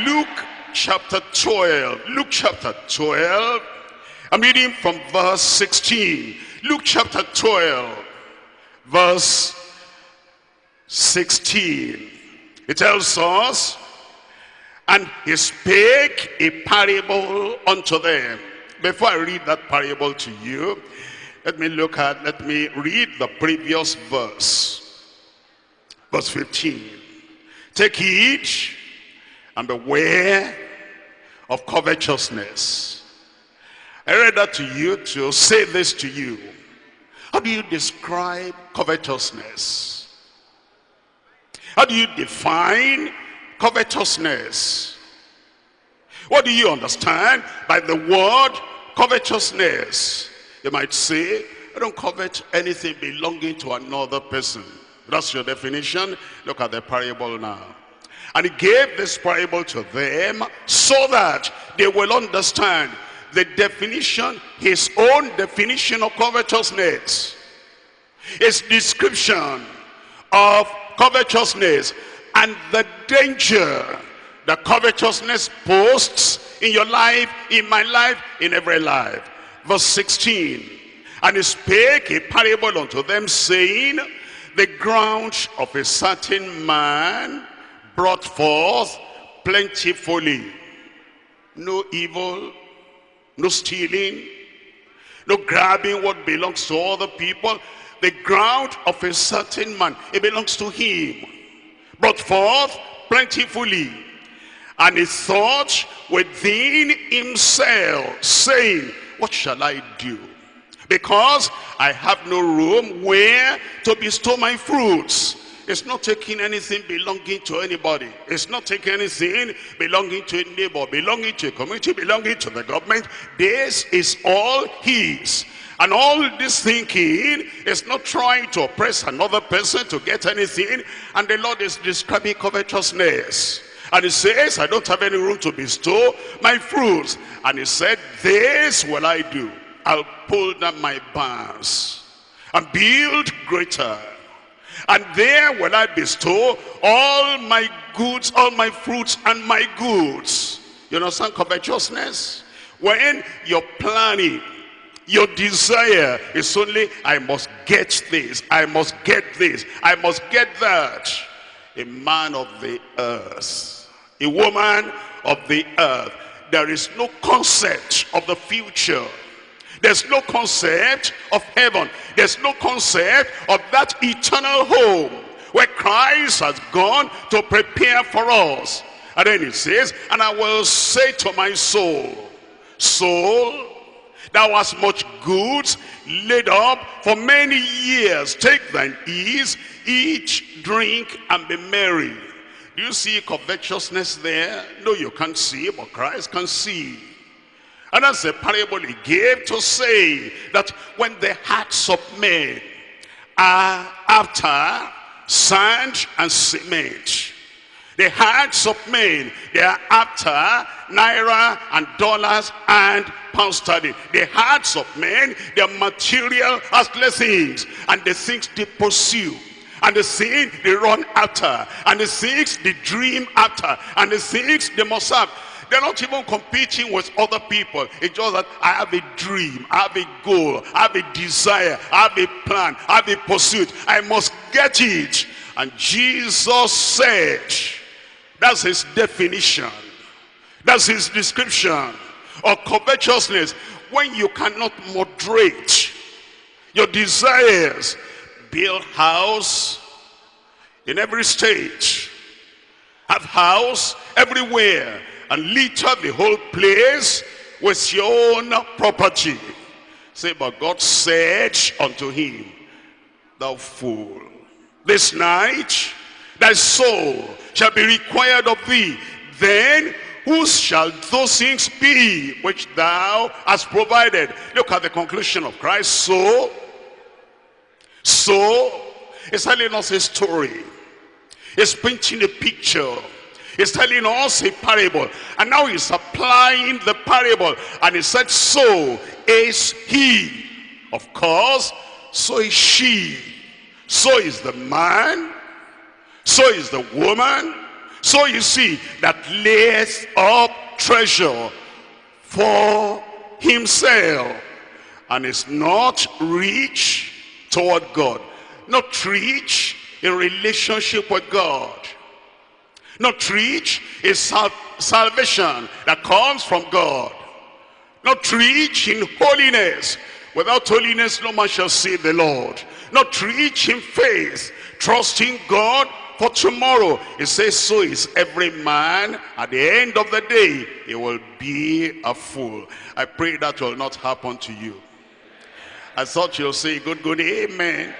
Luke chapter 12. Luke chapter 12. I'm reading from verse 16. Luke chapter 12, verse 16. It tells us, and he spake a parable unto them. Before I read that parable to you, let me read the previous verse. Verse 15. Take heed and beware of covetousness. I read that to you to say this to you. How do you describe covetousness? How do you define covetousness? What do you understand by the word covetousness? You might say, I don't covet anything belonging to another person. That's your definition. Look at the parable now. And he gave this parable to them so that they will understand the definition, his own definition of covetousness. His description of covetousness and the danger that covetousness posts in your life, in my life, in every life. Verse 16. And he spake a parable unto them, saying, the ground of a certain man brought forth plentifully. No evil, no stealing, no grabbing what belongs to other people. The ground of a certain man, it belongs to him. Brought forth plentifully. And he thought within himself, saying, what shall I do? Because I have no room where to bestow my fruits. It's not taking anything belonging to anybody. It's not taking anything belonging to a neighbor, belonging to a community, belonging to the government. This is all his. And all this thinking is not trying to oppress another person to get anything. And the Lord is describing covetousness. And he says, I don't have any room to bestow my fruits. And he said, this will I do. I'll pull down my barns and build greater. And there will I bestow all my goods, all my fruits and my goods. You understand covetousness? When you're planning, your desire is only, I must get this, I must get this, I must get that. A man of the earth, a woman of the earth, there is no concept of the future. There's no concept of heaven. There's no concept of that eternal home where Christ has gone to prepare for us. And then he says, and I will say to my soul, soul, thou hast much goods laid up for many years. Take thine ease, eat, drink, and be merry. Do you see covetousness there? No, you can't see, but Christ can see. And that's the parable he gave to say that when the hearts of men are after sand and cement, the hearts of men, they are after naira and dollars and pound sterling. The hearts of men, they are material, earthly things, and the things they pursue, and the things they run after, and the things they dream after, and the things they must have. They're not even competing with other people. It's just that I have a dream, I have a goal, I have a desire, I have a plan, I have a pursuit. I must get it. And Jesus said, that's his definition, that's his description of covetousness. When you cannot moderate your desires, build house in every state, have house everywhere, and litter the whole place with your own property. Say, but God said unto him, thou fool, this night thy soul shall be required of thee. Then whose shall those things be which thou hast provided? Look at the conclusion of Christ. So he's telling us a story. He's painting a picture. He's telling us a parable, and now he's applying the parable. And he said, so is he. Of course, so is she. So is the man. So is the woman. So you see, that lays up treasure for himself and is not rich toward God, not rich in relationship with God, not rich in salvation that comes from God, not rich in holiness. Without holiness no man shall see the Lord. Not rich in faith, trusting God for tomorrow. It says, so is every man at the end of the day, he will be a fool. I pray that will not happen to you. I thought you'll say good amen.